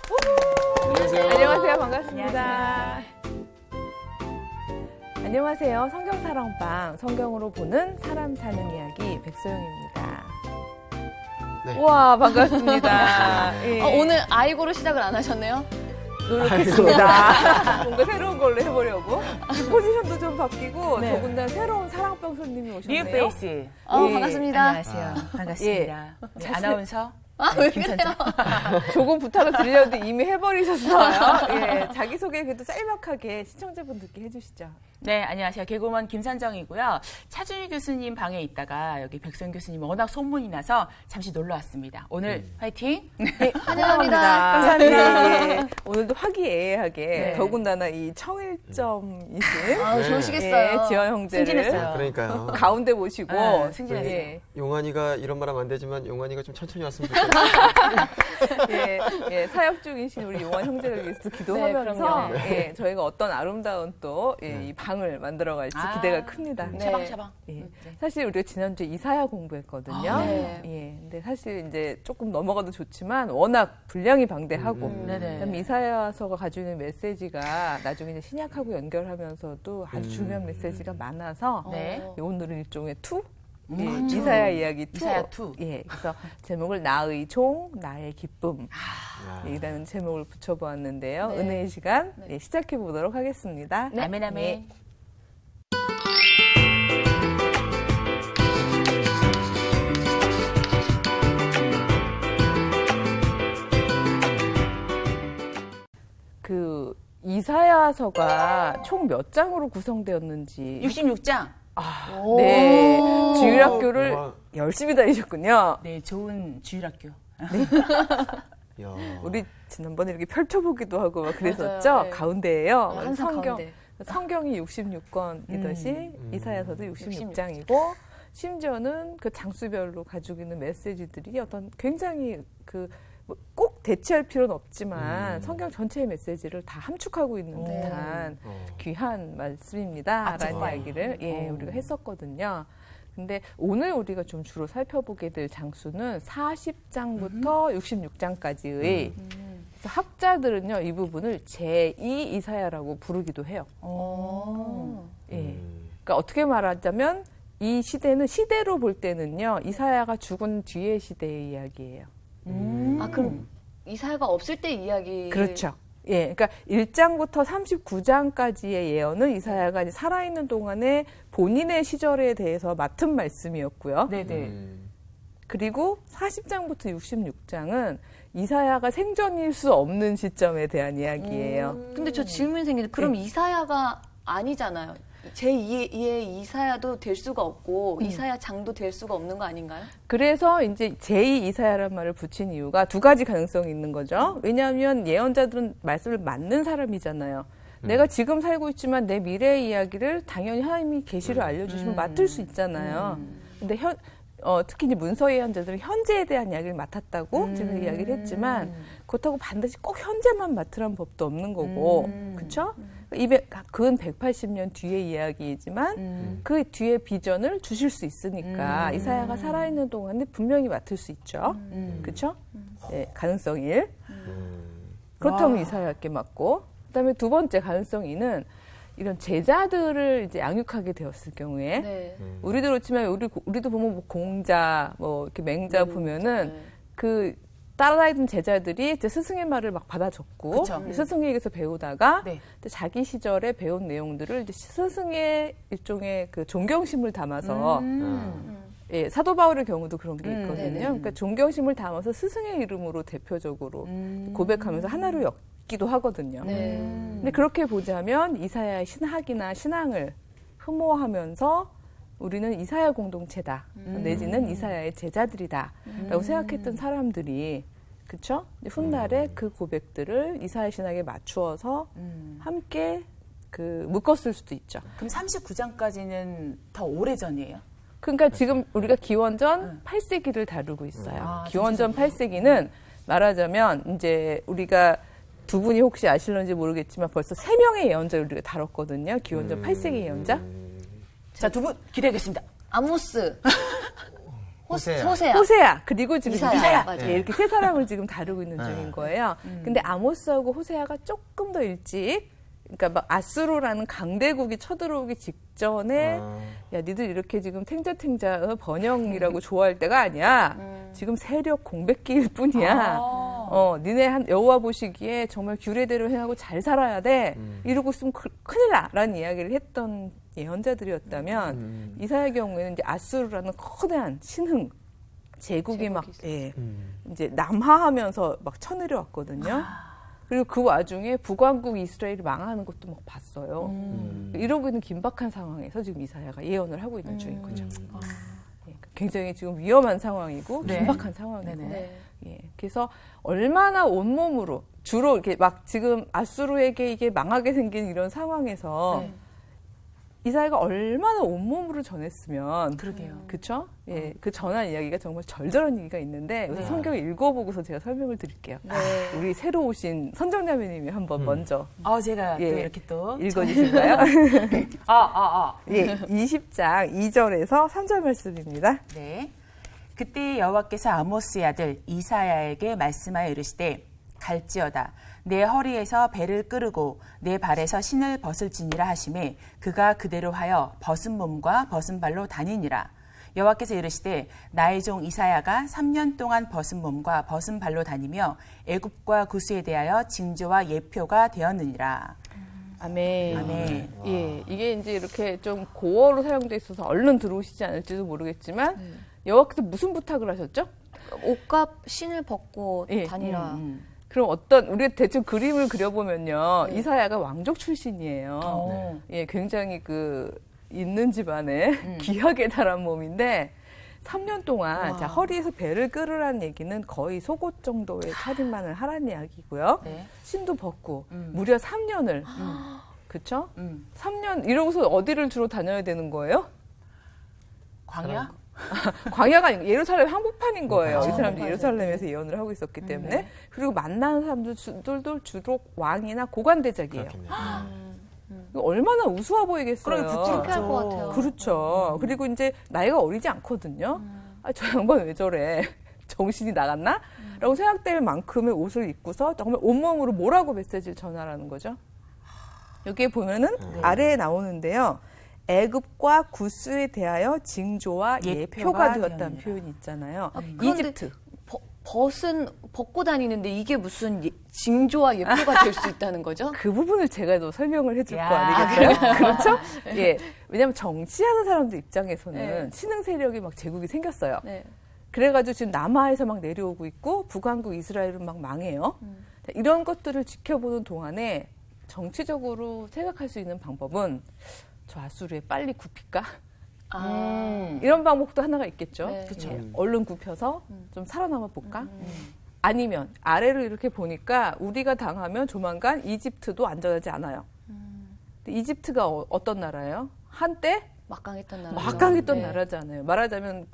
안녕하세요. 안녕하세요. 반갑습니다. 안녕하세요. 성경사랑방, 성경으로 보는 사람 사는 이야기 백소영입니다. 네. 우와, 반갑습니다. 예. 오늘 아이고로 시작을 안 하셨네요? 노력했습니다. 뭔가 새로운 걸로 해보려고. 포지션도 좀 바뀌고, 네. 더군다나 새로운 사랑방 손님이 오셨네요. 뉴 페이스. 반갑습니다. 안녕하세요. 반갑습니다. 네, 아나운서. 왜 그래요? 조금 부탁을 드리려는데 이미 해버리셨어요. 예, 자기소개 그래도 짤막하게 시청자분들께 해주시죠. 네, 안녕하세요. 개그우먼 김산정이고요. 차준희 교수님 방에 있다가 여기 백선 교수님 워낙 소문이 나서 잠시 놀러 왔습니다. 오늘 화이팅! 네, 환영합니다. 감사합니다. 예, 오늘도 화기애애하게 네. 더군다나 이 청일점이신 좋으시겠어요. 예, 지원 형제를 승진했어요. 그러니까요. 가운데 모시고 네, 승진했어요. 예, 용환이가 이런 말 하면 안 되지만 용환이가 좀 천천히 왔으면 좋겠어요. 예, 예, 사역 중이신 우리 용환 형제를 위해서 기도하면서 그럼요. 예, 저희가 어떤 아름다운 또 이 방을 만들어갈지 기대가 큽니다. 네. 샤방샤방. 예. 사실 우리가 지난주에 이사야 공부했거든요. 네. 예. 근데 사실 이제 조금 넘어가도 좋지만 워낙 분량이 방대하고 네네. 그다음에 이사야서가 가지고 있는 메시지가 나중에 이제 신약하고 연결하면서 아주 중요한 메시지가 많아서 네. 오늘은 일종의 투? 예, 이사야 이야기 투. 이사야 투. 예. 그래서 제목을 나의 종, 나의 기쁨. 야. 이라는 제목을 붙여보았는데요. 네. 은혜의 시간 예, 시작해 보도록 하겠습니다. 아멘, 아멘. 예. 그 이사야서가 총 몇 장으로 구성되었는지 66장. 네, 주일학교를 우와. 열심히 다니셨군요. 네, 좋은 주일학교. 야. 우리 지난번에 이렇게 펼쳐보기도 하고 막 그랬었죠. 맞아요. 네. 가운데에요. 항상 가운데. 성경이 66권이듯이 이사야서도 66장이고 심지어는 그 장수별로 가지고 있는 메시지들이 어떤 굉장히 꼭 대체할 필요는 없지만 성경 전체의 메시지를 다 함축하고 있는 듯한 귀한 말씀입니다라는 아침과 이야기를 우리가 했었거든요. 근데 오늘 우리가 좀 주로 살펴보게 될 장수는 40장부터 66장까지의 그래서 학자들은요 이 부분을 제2 이사야라고 부르기도 해요. 예. 그러니까 어떻게 말하자면 이 시대는 시대로 볼 때는요 이사야가 죽은 뒤의 시대의 이야기예요. 그럼 이사야가 없을 때 이야기. 그렇죠. 예, 그러니까 1장부터 39장까지의 예언은 이사야가 이제 살아있는 동안에 본인의 시절에 대해서 맡은 말씀이었고요. 네네. 그리고 40장부터 66장은 이사야가 생전일 수 없는 시점에 대한 이야기예요. 근데 저 질문이 생기는데 그럼 이사야가 아니잖아요. 제2의 이사야도 될 수가 없고 이사야 장도 될 수가 없는 거 아닌가요? 그래서 이제 제2 이사야란 말을 붙인 이유가 두 가지 가능성이 있는 거죠. 왜냐하면 예언자들은 말씀을 맞는 사람이잖아요. 내가 지금 살고 있지만 내 미래의 이야기를 당연히 하나님이 계시를 알려주시면 맡을 수 있잖아요. 근데 특히 이제 문서 예언자들은 현재에 대한 이야기를 맡았다고 제가 이야기를 했지만 그렇다고 반드시 꼭 현재만 맡으라는 법도 없는 거고, 그렇죠? 근 180년 뒤의 이야기이지만 그 뒤에 비전을 주실 수 있으니까 이사야가 살아있는 동안에 분명히 맡을 수 있죠, 그렇죠? 네, 가능성 1. 그렇다면 이사야께 맡고, 그다음에 두 번째 가능성 2는 이런 제자들을 이제 양육하게 되었을 경우에 네. 우리도 그렇지만 우리도 보면 뭐 공자, 뭐 이렇게 맹자 보면은 그 따라다니던 제자들이 이제 스승의 말을 막 받아 적고 그쵸. 스승에게서 배우다가 네. 자기 시절에 배운 내용들을 이제 스승의 일종의 그 존경심을 담아서 예, 사도 바울의 경우도 그런 게 있거든요. 네네. 그러니까 존경심을 담아서 스승의 이름으로 대표적으로 고백하면서 하나로 엮기도 하거든요. 네. 근데 그렇게 보자면 이사야의 신학이나 신앙을 흠모하면서 우리는 이사야 공동체다. 내지는 이사야의 제자들이다라고 생각했던 사람들이 그렇죠? 훗날에 그 고백들을 이사야 신학에 맞추어서 함께 묶었을 수도 있죠. 그럼 39장까지는 더 오래전이에요? 그러니까 지금 우리가 기원전 8세기를 다루고 있어요. 아, 기원전 8세기는 말하자면 이제 우리가 두 분이 혹시 아실런지 모르겠지만 벌써 3명의 예언자를 우리가 다뤘거든요. 기원전 8세기 예언자. 자, 두 분 기대하겠습니다. 아모스. 호세아. 호세아 그리고 지금 이사야. 맞아요. 네. 이렇게 세 사람을 지금 다루고 있는 네. 중인 거예요. 근데 아모스하고 호세아가 조금 더 일찍, 그러니까 막 아수르라는 강대국이 쳐들어오기 직전에 야 니들 이렇게 지금 탱자탱자 번영이라고 좋아할 때가 아니야. 지금 세력 공백기일 뿐이야. 니네 한 여호와 보시기에 정말 규례대로 행하고 잘 살아야 돼. 이러고 있으면 큰일 나라는 이야기를 했던 예언자들이었다면 이사야 경우에는 이제 아수르라는 거대한 신흥 제국이 막 이제 남하하면서 막 쳐내려왔거든요. 그리고 그 와중에 북왕국 이스라엘이 망하는 것도 막 봤어요. 이러고 있는 긴박한 상황에서 지금 이사야가 예언을 하고 있는 중인 거죠. 굉장히 지금 위험한 상황이고 네. 긴박한 상황이고. 네. 예, 그래서 얼마나 온몸으로 주로 이렇게 막 지금 아수르에게 이게 망하게 생긴 이런 상황에서 네. 이사야가 얼마나 온몸으로 전했으면 그러게요. 그렇죠? 예, 그 전한 이야기가 정말 절절한 얘기가 있는데 우선 성경을 읽어보고서 제가 설명을 드릴게요. 네. 우리 새로 오신 선정자매님이 한번 먼저 제가 예. 또 이렇게 또 읽어주실까요? 예, 20장 2절에서 3절 말씀입니다. 네. 그때 여호와께서 아모스의 아들 이사야에게 말씀하여 이르시되 갈지어다 내 허리에서 배를 끄르고 내 발에서 신을 벗을지니라 하시매 그가 그대로 하여 벗은 몸과 벗은 발로 다니니라. 여호와께서 이르시되 나의 종 이사야가 3년 동안 벗은 몸과 벗은 발로 다니며 애굽과 구스에 대하여 징조와 예표가 되었느니라. 아멘. 아멘. 예, 이게 이제 이렇게 좀 고어로 사용돼 있어서 얼른 들어오시지 않을지도 모르겠지만 여호와께서 무슨 부탁을 하셨죠? 옷값 신을 벗고 예. 다니라. 그럼 우리가 대충 그림을 그려보면요. 이사야가 왕족 출신이에요. 예, 굉장히 있는 집안에 귀하게 자란 몸인데 3년 동안 자, 허리에서 배를 끌으라는 얘기는 거의 속옷 정도의 차림만을 하라는 이야기고요. 네. 신도 벗고 무려 3년을 그쵸? 3년 이러고서 어디를 주로 다녀야 되는 거예요? 광야? 광야가 아니고 예루살렘 한복판인 거예요. 이 사람들이 한복판이죠. 예루살렘에서 예언을 하고 있었기 때문에. 그리고 만나는 사람들도 주로 왕이나 고관대작이에요. 이거 얼마나 우스워 보이겠어요. 그러게 부끄럽죠. 창피할 것 같아요. 그렇죠. 그리고 이제 나이가 어리지 않거든요. 저 양반 왜 저래? 정신이 나갔나? 라고 생각될 만큼의 옷을 입고서 정말 온몸으로 뭐라고 메시지를 전하라는 거죠. 여기에 보면은 아래에 나오는데요. 애굽과 구스에 대하여 징조와 예표가 되었다는 되었느니라. 표현이 있잖아요. 그런데 이집트. 벗고 다니는데 이게 무슨 징조와 예표가 될 수 있다는 거죠? 그 부분을 제가 또 설명을 해줄 거 야. 아니겠어요? 그렇죠? 예. 왜냐하면 정치하는 사람들 입장에서는 네. 신흥 세력이 막 제국이 생겼어요. 네. 그래가지고 지금 남하에서 막 내려오고 있고 북왕국 이스라엘은 막 망해요. 자, 이런 것들을 지켜보는 동안에 정치적으로 생각할 수 있는 방법은 저 아수르에 빨리 굽힐까? 이런 방법도 하나가 있겠죠. 네. 그렇죠. 얼른 굽혀서 좀 살아남아 볼까? 아니면 아래로 이렇게 보니까 우리가 당하면 조만간 이집트도 안전하지 않아요. 근데 이집트가 어떤 나라예요? 한때 막강했던 나라. 막강했던 나라잖아요. 말하자면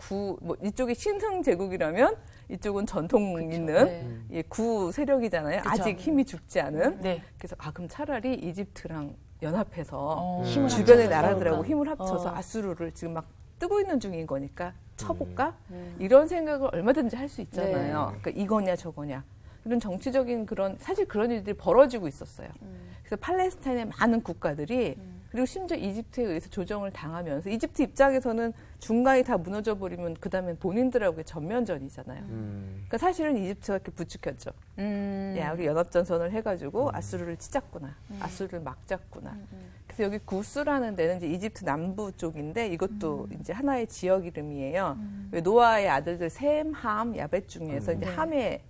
이쪽이 신흥 제국이라면 이쪽은 전통 그쵸. 있는 예, 구 세력이잖아요. 그쵸. 아직 힘이 죽지 않은. 네. 그래서 그럼 차라리 이집트랑 연합해서 힘을 주변의 합쳐서 나라들하고 싸울까? 힘을 합쳐서 아수르를 지금 막 뜨고 있는 중인 거니까 쳐볼까? 이런 생각을 얼마든지 할 수 있잖아요. 그러니까 이거냐 저거냐. 이런 정치적인 사실 그런 일들이 벌어지고 있었어요. 그래서 팔레스타인의 많은 국가들이 그리고 심지어 이집트에 의해서 조정을 당하면서 이집트 입장에서는 중간이 다 무너져 버리면 그다음에 본인들하고의 전면전이잖아요. 그러니까 사실은 이집트가 이렇게 부추겼죠. 야, 우리 연합전선을 해가지고 아수르를 치잡구나. 아수르를 막 잡구나. 그래서 여기 구스라는 데는 이제 이집트 남부 쪽인데 이것도 이제 하나의 지역 이름이에요. 왜 노아의 아들들 셈, 함, 야벳 중에서 이제 함의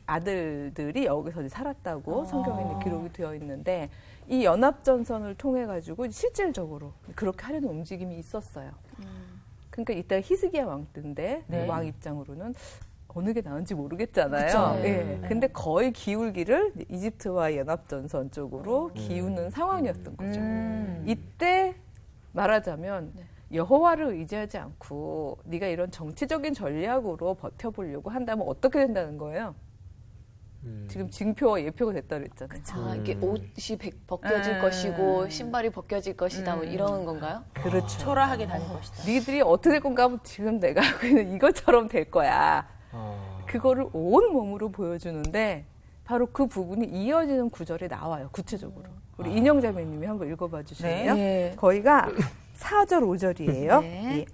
아들들이 여기서 이제 살았다고 성경에 기록이 되어 있는데 이 연합전선을 통해 가지고 실질적으로 그렇게 하려는 움직임이 있었어요. 그러니까 이따 히스기야 왕 때인데 네. 왕 입장으로는 어느 게 나은지 모르겠잖아요. 그쵸. 예. 근데 거의 기울기를 이집트와 연합전선 쪽으로 기우는 상황이었던 거죠. 이때 말하자면 여호와를 의지하지 않고 네가 이런 정치적인 전략으로 버텨보려고 한다면 어떻게 된다는 거예요? 지금 징표와 예표가 됐다 그랬잖아요. 아, 이게 옷이 벗겨질 것이고 신발이 벗겨질 것이다 뭐 이런 건가요? 그렇죠. 초라하게 다닐 것이다. 니들이 어떻게 될 건가 하면 지금 내가 하고 있는 이것처럼 될 거야. 그거를 온 몸으로 보여주는데 바로 그 부분이 이어지는 구절에 나와요. 구체적으로. 우리 인영자매님이 한번 읽어봐 주실래요? 네. 거기가 4절 5절이에요. 네. 예.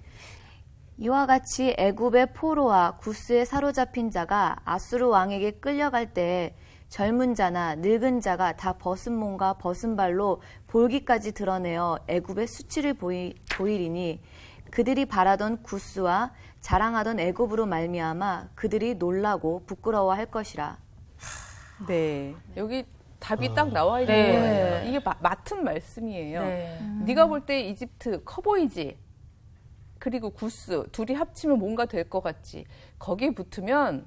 이와 같이 애굽의 포로와 구스에 사로잡힌 자가 아수르 왕에게 끌려갈 때 젊은 자나 늙은 자가 다 벗은 몸과 벗은 발로 볼기까지 드러내어 애굽의 수치를 보이리니 그들이 바라던 구스와 자랑하던 애굽으로 말미암아 그들이 놀라고 부끄러워할 것이라. 네. 여기 답이 딱 나와 있는 네. 거예요. 이게 맡은 말씀이에요. 네. 네가 볼 때 이집트 커 보이지? 그리고 구스 둘이 합치면 뭔가 될 것 같지. 거기에 붙으면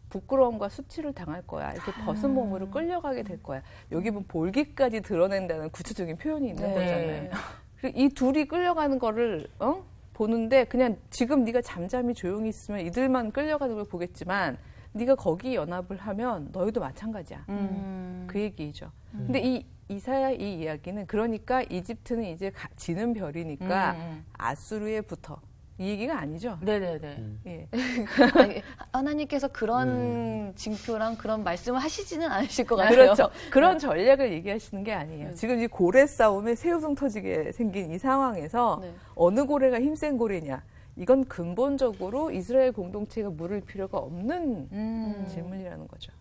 부끄러움과 수치를 당할 거야. 이렇게 벗은 몸으로 끌려가게 될 거야. 여기 보면 볼기까지 드러낸다는 구체적인 표현이 있는 네. 거잖아요. 그리고 이 둘이 끌려가는 거를 보는데 그냥 지금 네가 잠잠히 조용히 있으면 이들만 끌려가는 걸 보겠지만 네가 거기 연합을 하면 너희도 마찬가지야. 그 얘기죠. 근데 이 이사야 이 이야기는 그러니까 이집트는 이제 지는 별이니까 아수르에 붙어. 이 얘기가 아니죠. 네네네. 예. 아니, 하나님께서 그런 징표랑 그런 말씀을 하시지는 않으실 것 같아요. 그렇죠. 그런 전략을 얘기하시는 게 아니에요. 지금 이 고래 싸움에 새우등 터지게 생긴 이 상황에서 네. 어느 고래가 힘센 고래냐. 이건 근본적으로 이스라엘 공동체가 물을 필요가 없는 질문이라는 거죠.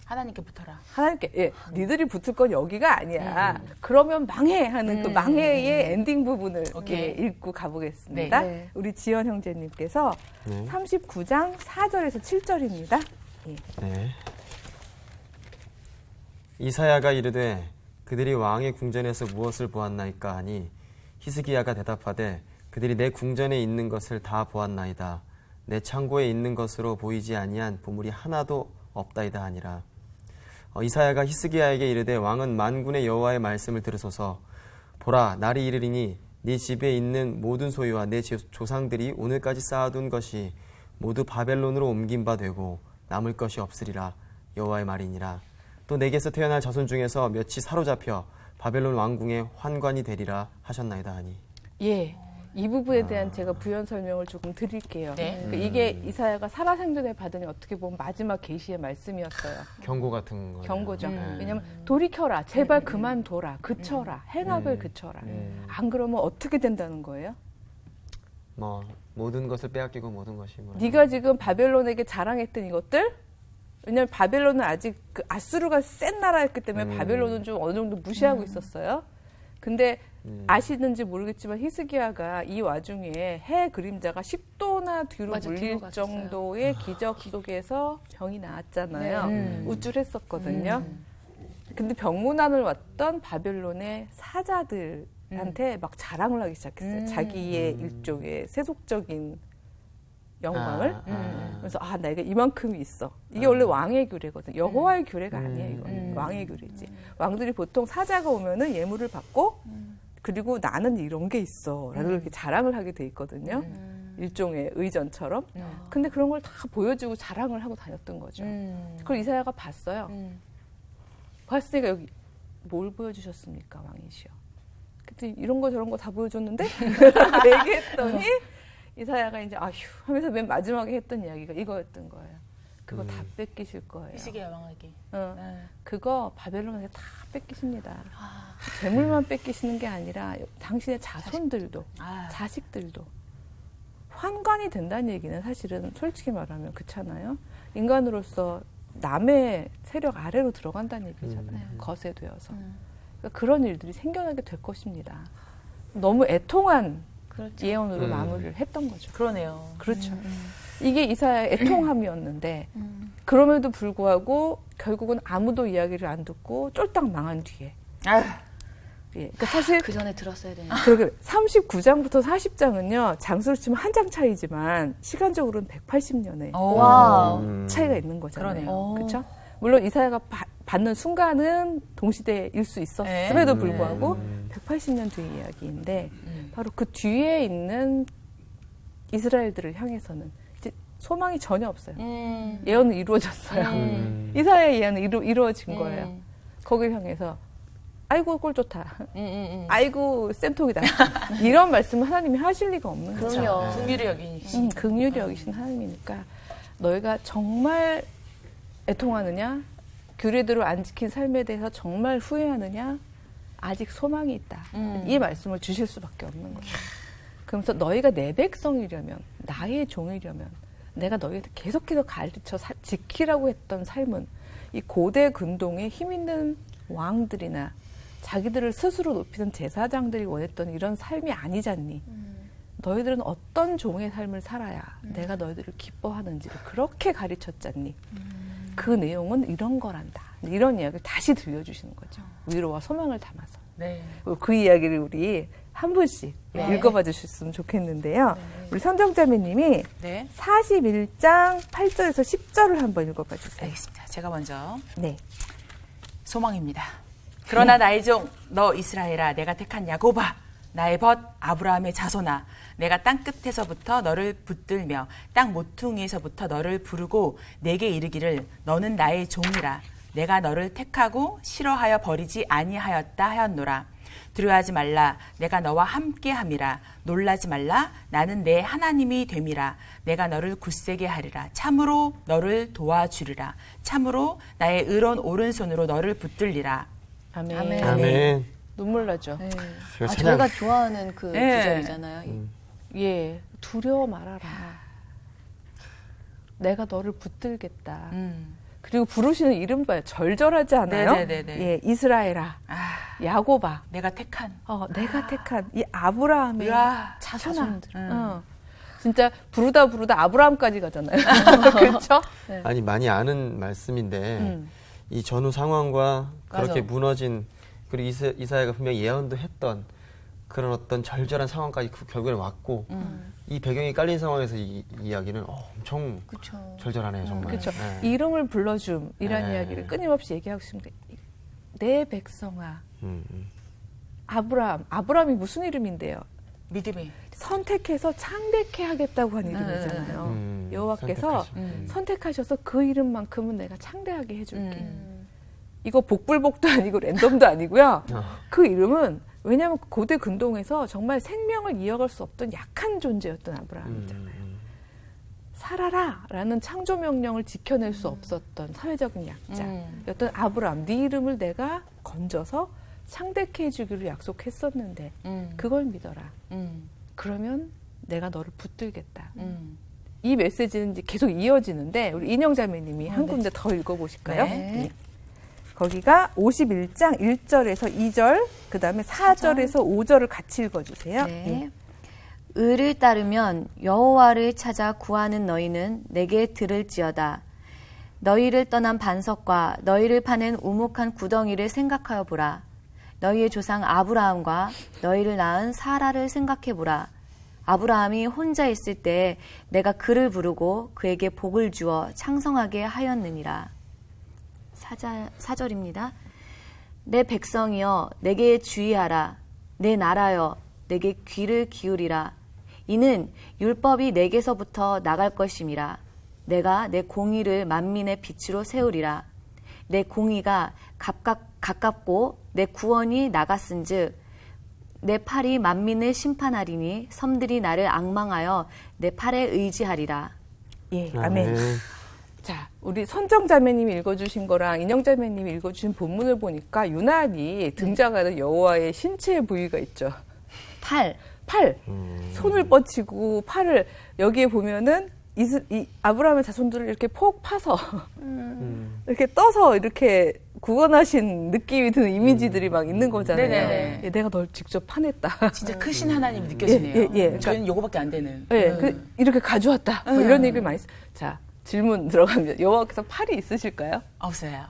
하나님께 붙어라. 하나님께, 니들이 붙을 건 여기가 아니야. 그러면 망해 하는 그 망해의 엔딩 부분을 오케이. 읽고 가보겠습니다. 네. 우리 지연 형제님께서 네. 39장 4절에서 7절입니다. 예. 네. 이사야가 이르되 그들이 왕의 궁전에서 무엇을 보았나이까 하니 히스기야가 대답하되 그들이 내 궁전에 있는 것을 다 보았나이다. 내 창고에 있는 것으로 보이지 아니한 보물이 하나도 없다이다 하니라. 이사야가 히스기야에게 이르되 왕은 만군의 여호와의 말씀을 들으소서. 보라, 날이 이르리니 네 집에 있는 모든 소유와 내 조상들이 오늘까지 쌓아둔 것이 모두 바벨론으로 옮긴 바 되고 남을 것이 없으리라. 여호와의 말이니라. 또 내게서 태어날 자손 중에서 몇이 사로잡혀 바벨론 왕궁의 환관이 되리라 하셨나이다 하니. 예. 이 부분에 대한 제가 부연 설명을 조금 드릴게요. 네. 이게 이사야가 살아생전에 받으니 어떻게 보면 마지막 계시의 말씀이었어요. 경고 같은 거예요. 경고죠. 네. 왜냐하면 돌이켜라. 제발 그만둬라. 그쳐라. 행악을 그쳐라. 안 그러면 어떻게 된다는 거예요? 뭐 모든 것을 빼앗기고 모든 것이 뭐. 네가 지금 바벨론에게 자랑했던 이것들, 왜냐하면 바벨론은 아직 그 아수르가 센 나라였기 때문에 바벨론은 좀 어느 정도 무시하고 있었어요. 근데 아시는지 모르겠지만 히스기야가 이 와중에 해 그림자가 10도나 뒤로 맞아, 물릴 뒤로 갔었어요. 정도의 기적 속에서 병이 나았잖아요. 네. 우쭐했었거든요. 근데 병문안을 왔던 바벨론의 사자들한테 막 자랑을 하기 시작했어요. 자기의 일종의 세속적인 영광을. 그래서 내가 이만큼이 있어. 이게 원래 왕의 규례거든. 여호와의 규례가 아니에요. 이건 왕의 규례지. 왕들이 보통 사자가 오면은 예물을 받고 그리고 나는 이런 게 있어. 라고 이렇게 자랑을 하게 돼 있거든요. 일종의 의전처럼. 근데 그런 걸 다 보여주고 자랑을 하고 다녔던 거죠. 그걸 이사야가 봤어요. 봤으니까 여기 뭘 보여주셨습니까, 왕이시여? 그때 이런 거 저런 거 다 보여줬는데? 얘기했더니 이사야가 이제 아휴 하면서 맨 마지막에 했던 이야기가 이거였던 거예요. 그거 다 뺏기실 거예요. 히스기야 왕에게. 그거 바벨론에게 다 뺏기십니다. 재물만 뺏기시는 게 아니라 당신의 자손들도 자식들도 환관이 된다는 얘기는 사실은 솔직히 말하면 그렇잖아요. 인간으로서 남의 세력 아래로 들어간다는 얘기잖아요. 거세되어서. 그러니까 그런 일들이 생겨나게 될 것입니다. 너무 애통한 그렇죠. 예언으로 마무리를 했던 거죠. 그러네요. 그렇죠. 이게 이사야의 애통함이었는데 그럼에도 불구하고 결국은 아무도 이야기를 안 듣고 쫄딱 망한 뒤에 예, 그러니까 사실 그 전에 들었어야 되는데. 그러게 39장부터 40장은요 장수로 치면 한 장 차이지만 시간적으로는 180년의 와우. 차이가 있는 거잖아요. 그러네요. 그렇죠? 물론 이사야가 받는 순간은 동시대일 수 있었음에도 불구하고 180년 뒤의 이야기인데 바로 그 뒤에 있는 이스라엘들을 향해서는 이제 소망이 전혀 없어요. 예언은 이루어졌어요. 이사야의 예언은 이루어진 거예요. 거길 향해서 아이고 꼴 좋다. 아이고 쌤통이다. 이런 말씀을 하나님이 하실 리가 없는 거죠. 그럼요. 긍휼히 여기신. 긍휼히 여기신 하나님이니까 너희가 정말 애통하느냐? 규례대로 안 지킨 삶에 대해서 정말 후회하느냐? 아직 소망이 있다. 이 말씀을 주실 수밖에 없는 거예요. 그러면서 너희가 내 백성이려면, 나의 종이려면 내가 너희한테 계속해서 가르쳐 지키라고 했던 삶은 이 고대 근동의 힘 있는 왕들이나 자기들을 스스로 높이는 제사장들이 원했던 이런 삶이 아니잖니. 너희들은 어떤 종의 삶을 살아야 내가 너희들을 기뻐하는지를 그렇게 가르쳤잖니. 그 내용은 이런 거란다. 이런 이야기를 다시 들려주시는 거죠. 위로와 소망을 담아서. 네. 그 이야기를 우리 한 분씩 네. 읽어봐 주셨으면 좋겠는데요. 우리 선정자매님이 네. 41장 8절에서 10절을 한번 읽어봐 주세요. 알겠습니다. 제가 먼저 네. 소망입니다. 그러나 나의 종 너 이스라엘아 내가 택한 야곱아 나의 벗 아브라함의 자손아 내가 땅 끝에서부터 너를 붙들며 땅 모퉁이에서부터 너를 부르고 내게 이르기를 너는 나의 종이라 내가 너를 택하고 싫어하여 버리지 아니하였다 하였노라. 두려워하지 말라 내가 너와 함께함이라 놀라지 말라 나는 내 하나님이 됨이라 내가 너를 굳세게 하리라 참으로 너를 도와주리라 참으로 나의 의로운 오른손으로 너를 붙들리라. 아멘. 아멘. 아멘. 눈물 나죠. 네. 제가 찬양- 저희가 좋아하는 그 네. 구절이잖아요. 예, 두려워 말아라. 내가 너를 붙들겠다. 그리고 부르시는 이름 봐요. 절절하지 않아요? 네네네네. 예, 이스라엘아, 아, 야곱아, 내가 택한 내가 택한 이 아브라함의 으아, 자손아. 자손들. 진짜 부르다 아브라함까지 가잖아요. 그렇죠? 네. 아니 많이 아는 말씀인데 이 전후 상황과 그렇게 맞아. 무너진 그리고 이사야가 분명히 예언도 했던 그런 어떤 절절한 상황까지 결국에는 왔고 이 배경이 깔린 상황에서 이 이야기는 엄청 그렇죠. 절절하네요 정말. 그렇죠. 네. 이름을 불러줌이라는 네. 이야기를 끊임없이 얘기하고 있습니다. 내 백성아, 아브라함이 무슨 이름인데요? 믿음의 선택해서 창대케 하겠다고 한 이름이잖아요. 여호와께서 선택하시고. 선택하셔서 그 이름만큼은 내가 창대하게 해줄게. 이거 복불복도 아니고 랜덤도 아니고요. 그 이름은 왜냐하면 고대 근동에서 정말 생명을 이어갈 수 없던 약한 존재였던 아브라함이잖아요. 살아라라는 창조 명령을 지켜낼 수 없었던 사회적인 약자였던 아브라함. 네 이름을 내가 건져서 창대케 해주기로 약속했었는데 그걸 믿어라. 그러면 내가 너를 붙들겠다. 이 메시지는 이제 계속 이어지는데 우리 인영자매님이 한 군데 더 읽어보실까요? 네. 거기가 51장 1절에서 2절, 그 다음에 4절에서 5절을 같이 읽어주세요. 네. 의를 따르면 여호와를 찾아 구하는 너희는 내게 들을지어다. 너희를 떠난 반석과 너희를 파낸 우묵한 구덩이를 생각하여 보라. 너희의 조상 아브라함과 너희를 낳은 사라를 생각해 보라. 아브라함이 혼자 있을 때 내가 그를 부르고 그에게 복을 주어 창성하게 하였느니라. 4절입니다. 내 백성이여 내게 주의하라. 내 나라여 내게 귀를 기울이라. 이는 율법이 내게서부터 나갈 것임이라. 내가 내 공의를 만민의 빛으로 세우리라. 내 공의가 가깝고 내 구원이 나갔은즉 내 팔이 만민을 심판하리니 섬들이 나를 앙망하여 내 팔에 의지하리라. 예, 아멘. 자, 우리 선정자매님이 읽어주신 거랑 인영자매님이 읽어주신 본문을 보니까 유난히 등장하는 여호와의 신체 부위가 있죠. 팔. 손을 뻗치고 팔을 여기에 보면은 이 아브라함의 자손들을 이렇게 폭 파서 이렇게 떠서 이렇게 구원하신 느낌이 드는 이미지들이 막 있는 거잖아요. 네네네. 예, 내가 널 직접 파냈다. 진짜 크신 하나님이 느껴지네요. 예. 저희는 요거밖에 안 되는. 예, 이렇게 가져왔다. 뭐 이런 얘기를 많이 자, 질문 들어갑니다. 여호와께서 팔이 있으실까요? 없어요.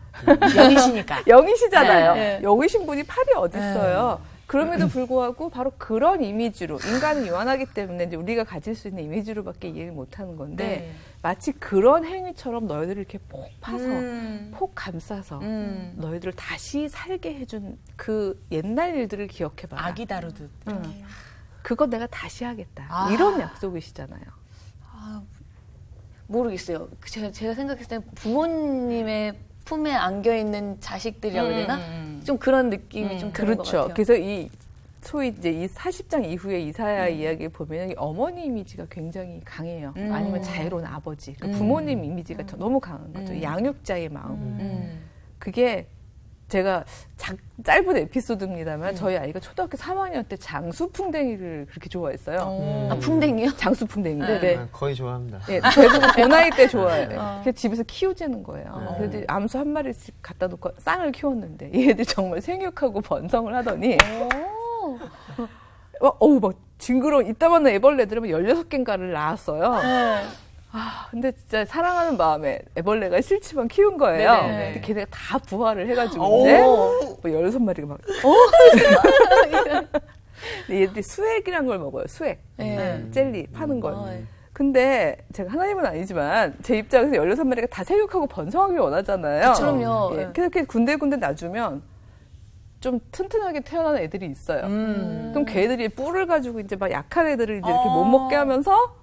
영이시니까. 영이시잖아요. 네. 영이신 분이 팔이 어디 있어요? 그럼에도 불구하고 바로 그런 이미지로 인간은 유한하기 때문에 이제 우리가 가질 수 있는 이미지로밖에 이해를 못하는 건데 네. 마치 그런 행위처럼 너희들을 이렇게 폭 파서 폭 감싸서 너희들을 다시 살게 해준 그 옛날 일들을 기억해봐라. 아기 다루듯. 그거 내가 다시 하겠다. 아. 이런 약속이시잖아요. 모르겠어요. 제가 생각했을 때 부모님의 품에 안겨 있는 자식들이라고 해야 되나? 좀 그런 느낌이 좀 드는 것 그렇죠. 같아요. 그래서 이 소위 이제 이 40장 이후에 이사야 이야기를 보면 어머니 이미지가 굉장히 강해요. 아니면 자유로운 아버지, 그러니까 부모님 이미지가 너무 강한 거죠. 양육자의 마음. 그게 제가 짧은 에피소드입니다만 저희 아이가 초등학교 3학년 때 장수풍뎅이를 그렇게 좋아했어요. 아, 풍뎅이요? 장수풍뎅이. 네네. 아, 거의 좋아합니다. 네, 대부분 그 나이 때 좋아해요. 그래서 집에서 키우자는 거예요. 네. 그래서 암수 한 마리씩 갖다 놓고 쌍을 키웠는데 얘들 정말 생육하고 번성을 하더니 막 징그러워 이따만한 애벌레들은 16개인가를 낳았어요. 근데 진짜 사랑하는 마음에 애벌레가 싫지만 키운 거예요. 네네. 근데 걔네가 다 부화를 해가지고 이제 뭐 16마리가 막 근데 얘들이 수액이란 걸 먹어요. 수액. 젤리 파는 걸. 근데 제가 하나님은 아니지만 제 입장에서 16마리가 다 생육하고 번성하길 원하잖아요. 그럼요. 예. 그래서 이렇게 군데군데 놔주면 좀 튼튼하게 태어나는 애들이 있어요. 그럼 걔들이 뿔을 가지고 이제 막 약한 애들을 이제 이렇게 못 먹게 하면서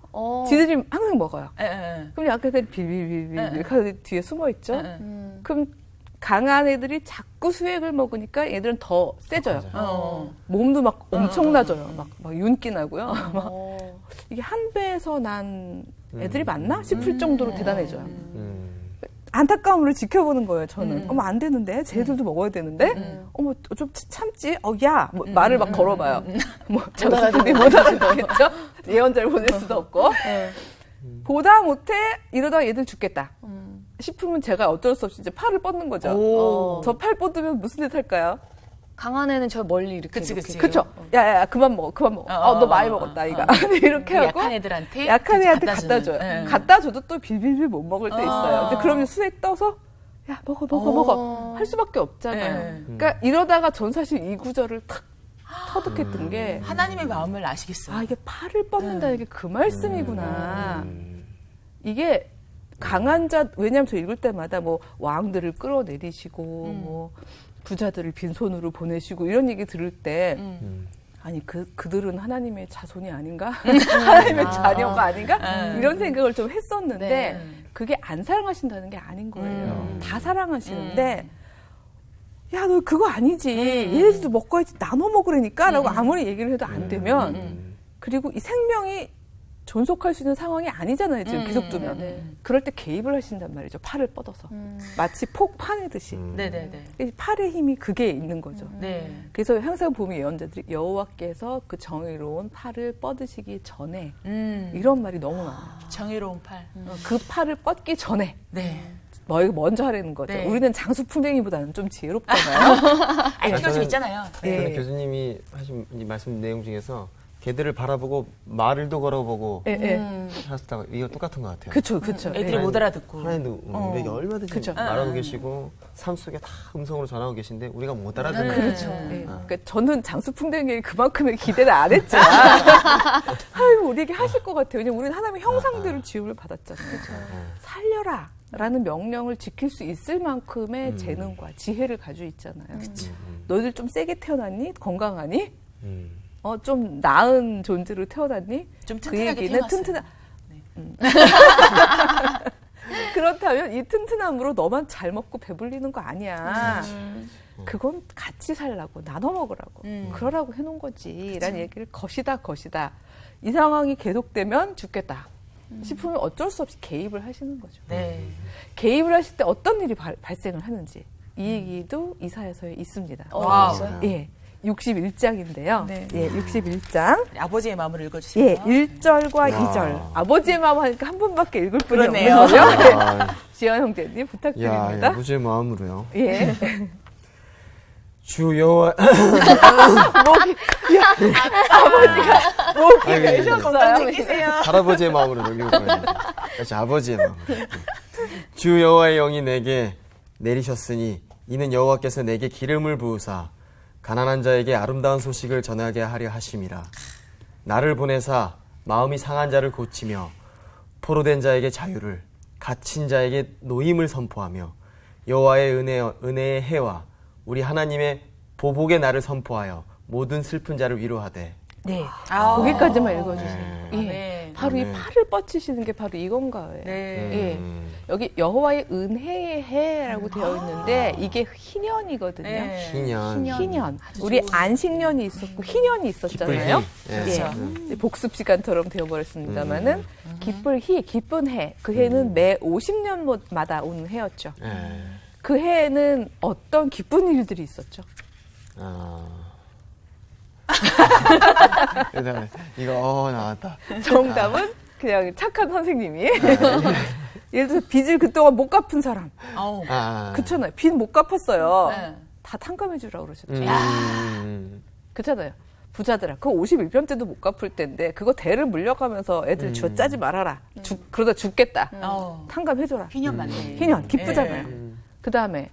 지들이 항상 먹어요. 그럼 약한 애들이 빌빌빌빌 하는 뒤에 숨어 있죠. 그럼 강한 애들이 자꾸 수액을 먹으니까 애들은 더 세져요. 몸도 막 엄청나져요. 막 윤기 나고요. 막 이게 한 배에서 난 애들이 맞나 싶을 정도로 대단해져요. 안타까움으로 지켜보는 거예요, 저는. 어머, 안 되는데? 쟤들도 먹어야 되는데? 어머, 좀 참지? 야! 뭐, 말을 막 걸어봐요. 뭐, 장수들이 못 알아듣겠죠? 예언자를 보낼 수도 없고. 보다 못해, 이러다가 얘들 죽겠다. 싶으면 제가 어쩔 수 없이 이제 팔을 뻗는 거죠. 저 팔 뻗으면 무슨 짓 할까요? 강한 애는 저 멀리 이렇게. 그치. 그쵸? 야, 그만 먹어. 너 많이 먹었다, 이가. 이렇게 하고. 약한 애들한테 약한 애한테 갖다 줘요. 네. 갖다 줘도 또 빌빌빌 못 먹을 때 있어요. 근데 그러면 수액 떠서 야 먹어 할 수밖에 없잖아요. 네. 그러니까 이러다가 전 사실 이 구절을 탁 터득했던 게 하나님의 마음을 아시겠어요. 이게 팔을 뻗는다는 게 그 말씀이구나. 이게 강한 자 왜냐하면 저 읽을 때마다 뭐 왕들을 끌어내리시고 뭐 부자들을 빈손으로 보내시고 이런 얘기 들을 때 아니 그들은 하나님의 자손이 아닌가? 하나님의 자녀가 아닌가? 이런 생각을 좀 했었는데 네. 그게 안 사랑하신다는 게 아닌 거예요. 다 사랑하시는데 야, 너 그거 아니지. 얘네들도 먹어야지 나눠 먹으라니까 라고 아무리 얘기를 해도 안 되면 그리고 이 생명이 존속할 수 있는 상황이 아니잖아요. 지금 계속 두면. 네. 그럴 때 개입을 하신단 말이죠. 팔을 뻗어서. 마치 폭 파내듯이. 네네네. 이 팔의 힘이 그게 있는 거죠. 네. 그래서 항상 보면 예언자들이 여호와께서 그 정의로운 팔을 뻗으시기 전에 이런 말이 너무 많아요. 정의로운 팔. 그 팔을 뻗기 전에 네. 먼저 하라는 거죠. 네. 우리는 장수풍뎅이보다는 좀 지혜롭잖아요. IQ가 좀 있잖아요. 네. 저는 교수님이 하신 이 말씀 내용 중에서 개들을 바라보고 말을도 걸어보고 하셨다고 이거 똑같은 것 같아요. 그쵸. 애들이 못 알아듣고. 하나님도 우리에게 얼마든지 그쵸. 말하고 계시고 삶 속에 다 음성으로 전하고 계신데 우리가 못 알아듣는 그렇죠. 네. 그러니까 저는 장수풍뎅이에 그만큼의 기대를 안 했지만 아이고 우리에게 하실 것 같아요. 왜냐면 우리는 하나님의 형상대로 지음을 받았잖아요. 살려라 라는 명령을 지킬 수 있을 만큼의 재능과 지혜를 가지고 있잖아요. 너희들 좀 세게 태어났니? 건강하니? 좀 나은 존재로 태어났니? 좀 그 튼튼하게 얘기는 태어났어요. 그렇다면 이 튼튼함으로 너만 잘 먹고 배불리는 거 아니야. 그건 같이 살라고 나눠 먹으라고 그러라고 해놓은 거지 라는 얘기를 것이다 이 상황이 계속되면 죽겠다 싶으면 어쩔 수 없이 개입을 하시는 거죠. 네. 개입을 하실 때 어떤 일이 발생을 하는지 이 얘기도 이사야서에 있습니다. 와우. 있어요? 예, 61장인데요. 네. 예, 61장. 아버지의 마음을 읽어주세요. 예, 1절과 2절. 아버지의 마음 하니까 한 번밖에 읽을 뿐이 없는 그러네요. 거죠. 아, 지연 형제님 야, 부탁드립니다. 아버지의 마음으로요. 예. 주 여호와 목이 아이고, 되셨어요. 할아버지의 마음으로 읽어요. 다시 아버지의 마음. 주 여호와의 영이 내게 내리셨으니 이는 여호와께서 내게 기름을 부으사 가난한 자에게 아름다운 소식을 전하게 하려 하심이라. 나를 보내사 마음이 상한 자를 고치며 포로된 자에게 자유를 갇힌 자에게 노임을 선포하며 여호와의 은혜의 해와 우리 하나님의 보복의 날을 선포하여 모든 슬픈 자를 위로하되. 네. 거기까지만 읽어주세요. 네. 예. 네. 바로 이 네. 팔을 뻗치시는 게 바로 이건가요. 네. 여기 여호와의 은혜의 해라고 되어 있는데 이게 희년이거든요. 네. 희년. 희년. 아주 우리 좋은 안식년이 있었고 희년이 있었잖아요. 예. 그렇죠. 이제 복습 시간처럼 되어버렸습니다만은 기쁜 해. 그 해는 매 50년마다 오는 해였죠. 예. 그 해에는 어떤 기쁜 일들이 있었죠? 그래서 이거 나왔다. 정답은 그냥 착한 선생님이. 예를 들어서 빚을 그동안 못 갚은 사람. 어우. 그렇잖아요. 빚 못 갚았어요. 네. 다 탕감해 주라고 그러셨죠. 그렇잖아요. 부자들아. 그거 51편 때도 못 갚을 때인데 그거 대를 물려가면서 애들 쥐어 짜지 말아라. 그러다 죽겠다. 탕감해줘라. 희년 맞네. 희년 기쁘잖아요. 그다음에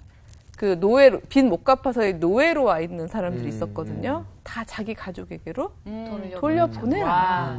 그 노예로 빚 못 갚아서 노예로 와 있는 사람들이 있었거든요. 다 자기 가족에게로 돌려보내라. 와.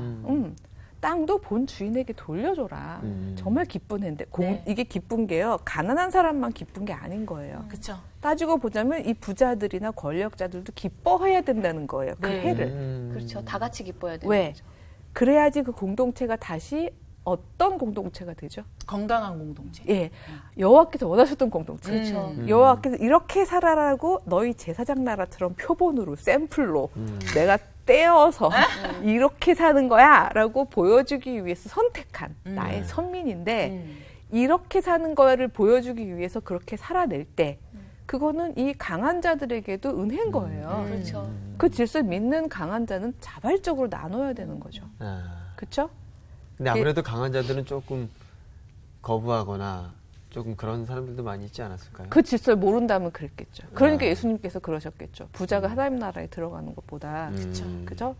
땅도 본 주인에게 돌려줘라. 정말 기쁜 해인데 이게 기쁜 게요. 가난한 사람만 기쁜 게 아닌 거예요. 그렇죠. 따지고 보자면 이 부자들이나 권력자들도 기뻐해야 된다는 거예요. 그 네. 해를. 그렇죠. 다 같이 기뻐야 되는 왜? 거죠. 그래야지 그 공동체가 다시 어떤 공동체가 되죠? 건강한 공동체. 예, 여호와께서 원하셨던 공동체. 그렇죠. 여호와께서 이렇게 살아라고 너희 제사장 나라처럼 표본으로 샘플로 내가 떼어서 이렇게 사는 거야라고 보여주기 위해서 선택한 나의 선민인데 이렇게 사는 거를 보여주기 위해서 그렇게 살아낼 때 그거는 이 강한 자들에게도 은혜인 거예요. 그렇죠. 그 질서를 믿는 강한 자는 자발적으로 나눠야 되는 거죠. 그렇죠? 근데 아무래도 강한 자들은 조금 거부하거나 조금 그런 사람들도 많이 있지 않았을까요? 그 질서를 모른다면 그랬겠죠. 그러니까 예수님께서 그러셨겠죠. 부자가 하나님 나라에 들어가는 것보다 그죠?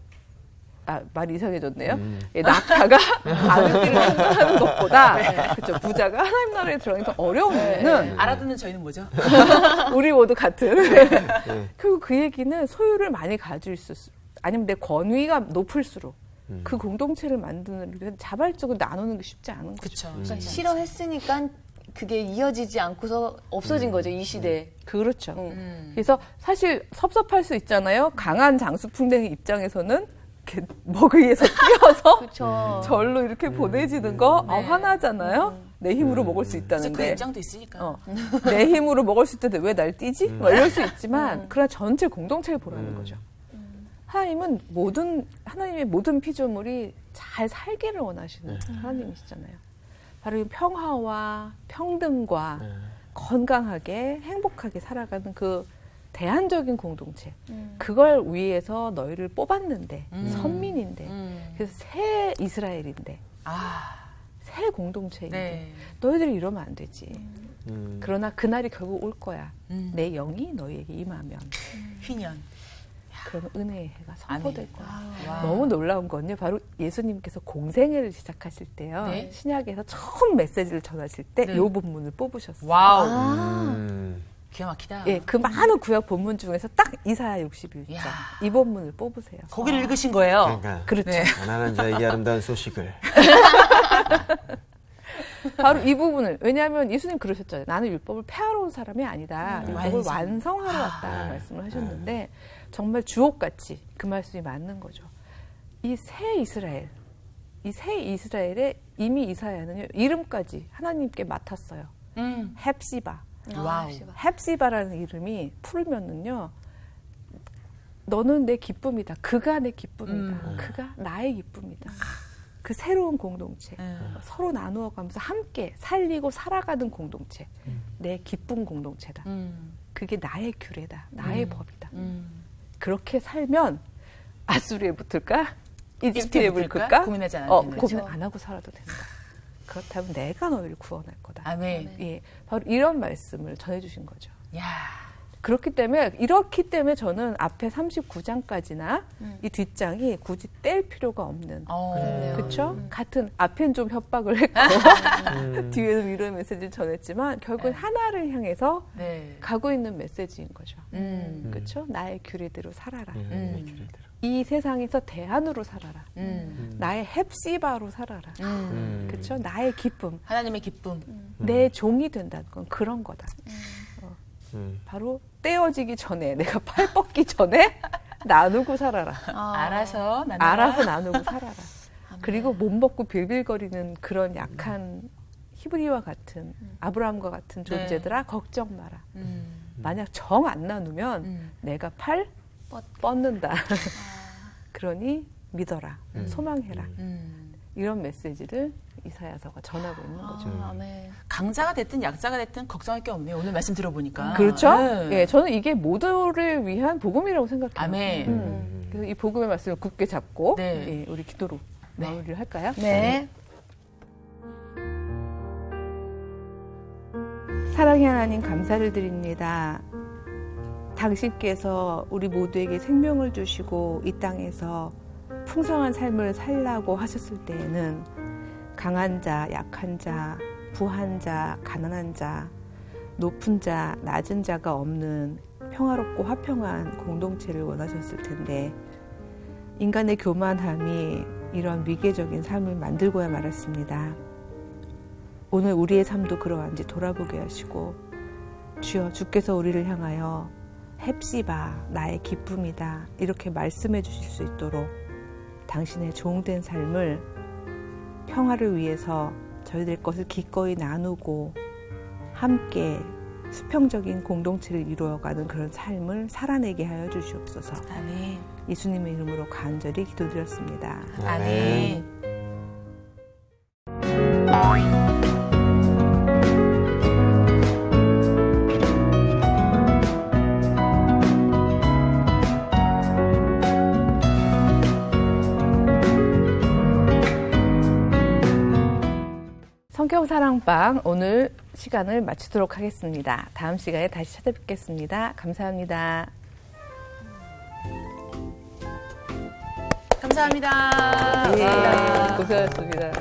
말이 이상해졌네요. 예, 낙타가 아는 길을 생각하는 것보다 그렇죠. 부자가 하나님 나라에 들어가는 게 더 어려운 이유는 알아듣는 저희는 뭐죠? 우리 모두 같은. 그리고 그 얘기는 소유를 많이 가질수록 아니면 내 권위가 높을수록 그 공동체를 만드는 게 자발적으로 나누는 게 쉽지 않은 거죠. 그렇죠. 그러니까 싫어했으니까 그게 이어지지 않고서 없어진 거죠, 이 시대에. 그렇죠. 그래서 사실 섭섭할 수 있잖아요. 강한 장수풍뎅이 입장에서는 이렇게 먹이에서 뛰어서 그렇죠. 절로 이렇게 보내지는 거 네. 화나잖아요. 내 힘으로 먹을 수 그래서 있다는데. 그 입장도 있으니까. 내 힘으로 먹을 수 있는데 왜 날 뛰지? 막 이럴 수 있지만 그러나 전체 공동체를 보라는 거죠. 하나님의 모든 피조물이 잘 살기를 원하시는 하나님이시잖아요. 바로 이 평화와 평등과 건강하게 행복하게 살아가는 그 대안적인 공동체. 그걸 위해서 너희를 뽑았는데 선민인데 그래서 새 이스라엘인데 새 공동체인데 네. 너희들이 이러면 안 되지. 그러나 그날이 결국 올 거야. 내 영이 너희에게 임하면 희년. 그러면 은혜의 해가 선포될 거야. 와. 너무 놀라운 건요. 바로 예수님께서 공생애를 시작하실 때요. 네. 신약에서 처음 메시지를 전하실 때 네. 이 본문을 뽑으셨어요. 와우. 기가 막히다. 예, 그 많은 구약 본문 중에서 딱 이사야 61장 이야. 이 본문을 뽑으세요. 거기를 읽으신 거예요. 그러니까 그렇죠. 네. 가난한 자에게 아름다운 소식을. 바로 이 부분을 왜냐하면 예수님 그러셨잖아요. 나는 율법을 폐하러 온 사람이 아니다. 율법을 완성하러 왔다는 말씀을 하셨는데 정말 주옥같이 그 말씀이 맞는 거죠. 이 새 이스라엘에 이미 이사야는요 이름까지 하나님께 맡았어요. 헵시바. 와우. 헵시바라는 이름이 풀면은요. 너는 내 기쁨이다. 그가 내 기쁨이다. 그가 나의 기쁨이다. 그 새로운 공동체. 서로 나누어가면서 함께 살리고 살아가는 공동체. 내 기쁨 공동체다. 그게 나의 규례다. 나의 법이다. 그렇게 살면 아수르에 붙을까? 이집트에 붙을까? 고민하지 않아도 되는 고민 거죠. 안 하고 살아도 된다. 그렇다면 내가 너희를 구원할 거다. 아멘. 예, 바로 이런 말씀을 전해주신 거죠. 야. 이렇기 때문에 저는 앞에 39장까지나 이 뒷장이 굳이 뗄 필요가 없는. 그렇죠? 같은 앞엔 좀 협박을 했고 뒤에는 위로의 메시지를 전했지만 결국은 하나를 향해서 네. 가고 있는 메시지인 거죠. 그렇죠? 나의 규례대로 살아라. 규례대로. 이 세상에서 대안으로 살아라. 나의 헵시바로 살아라. 그렇죠? 나의 기쁨, 하나님의 기쁨. 내 종이 된다는 건 그런 거다. 바로 떼어지기 전에 내가 팔 뻗기 전에 나누고 살아라. 알아서 나누라. 알아서 나누고 살아라. 그리고 못 먹고 빌빌거리는 그런 약한 히브리와 같은 아브라함과 같은 존재들아 걱정 마라. 만약 정 안 나누면 내가 팔 뻗는다. 그러니 믿어라. 소망해라. 이런 메시지를 이사야서가 전하고 있는 거죠. 아멘. 강자가 됐든 약자가 됐든 걱정할 게 없네요. 오늘 말씀 들어보니까. 그렇죠? 네. 예, 저는 이게 모두를 위한 복음이라고 생각해요. 아멘. 그래서 이 복음의 말씀을 굳게 잡고 네. 예, 우리 기도로 마무리를 할까요? 네. 사랑의 하나님 감사를 드립니다. 당신께서 우리 모두에게 생명을 주시고 이 땅에서 풍성한 삶을 살라고 하셨을 때에는 강한 자, 약한 자, 부한 자, 가난한 자, 높은 자, 낮은 자가 없는 평화롭고 화평한 공동체를 원하셨을 텐데 인간의 교만함이 이런 위계적인 삶을 만들고야 말았습니다. 오늘 우리의 삶도 그러한지 돌아보게 하시고 주여 주께서 우리를 향하여 헵시바 나의 기쁨이다 이렇게 말씀해 주실 수 있도록 당신의 종된 삶을 평화를 위해서 저희들 것을 기꺼이 나누고 함께 수평적인 공동체를 이루어가는 그런 삶을 살아내게 하여 주시옵소서. 아멘. 예수님의 이름으로 간절히 기도드렸습니다. 아멘. 성경사랑방 오늘 시간을 마치도록 하겠습니다. 다음 시간에 다시 찾아뵙겠습니다. 감사합니다. 감사합니다. 네, 고생하셨습니다.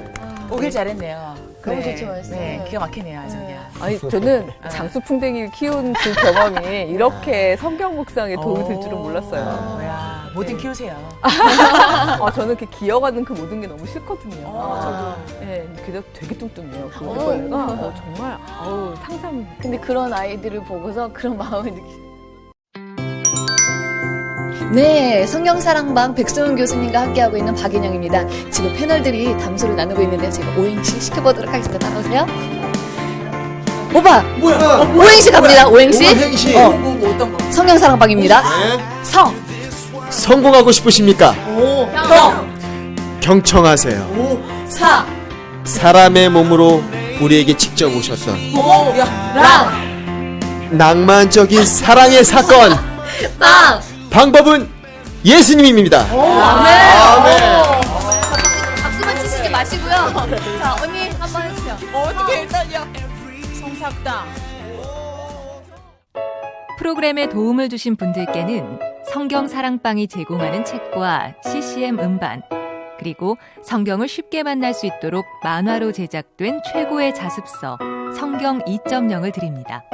오길 잘했네요. 너무 좋죠, 말씀. 네, 기가 막히네요, 아주 그냥. 아니 저는 장수풍뎅이를 키운 그 경험이 이렇게 성경 묵상에 도움이 될 줄은 몰랐어요. 야, 뭐든 키우세요. 저는 이렇게 기어가는 그 모든 게 너무 싫거든요. 저도. 네, 그래서 되게 뚱뚱해요. 그 애가 정말 상상. 근데 그런 아이들을 보고서 그런 마음을 느끼. 네, 성경사랑방 백소은 교수님과 함께하고 있는 박인영입니다. 지금 패널들이 담소를 나누고 있는데 제가 오행시 시켜보도록 하겠습니다. 따라오세요. 오빠! 뭐야? 오행시 갑니다. 오행시. 오행시. 뭐 어떤 거? 성경사랑방입니다. 네. 성, 성공하고 싶으십니까? 경, 경청하세요. 사, 사람의 몸으로 우리에게 직접 오셨던 랑, 낭만적인 사랑의 사건. 빵! 방법은 예수님입니다. 아멘. 박수만 치시지 마시고요. 자, 언니 한번 해주세요. 어떻게 일단요? 성삭당. 프로그램에 도움을 주신 분들께는 성경사랑방이 제공하는 책과 CCM 음반, 그리고 성경을 쉽게 만날 수 있도록 만화로 제작된 최고의 자습서 성경 2.0을 드립니다.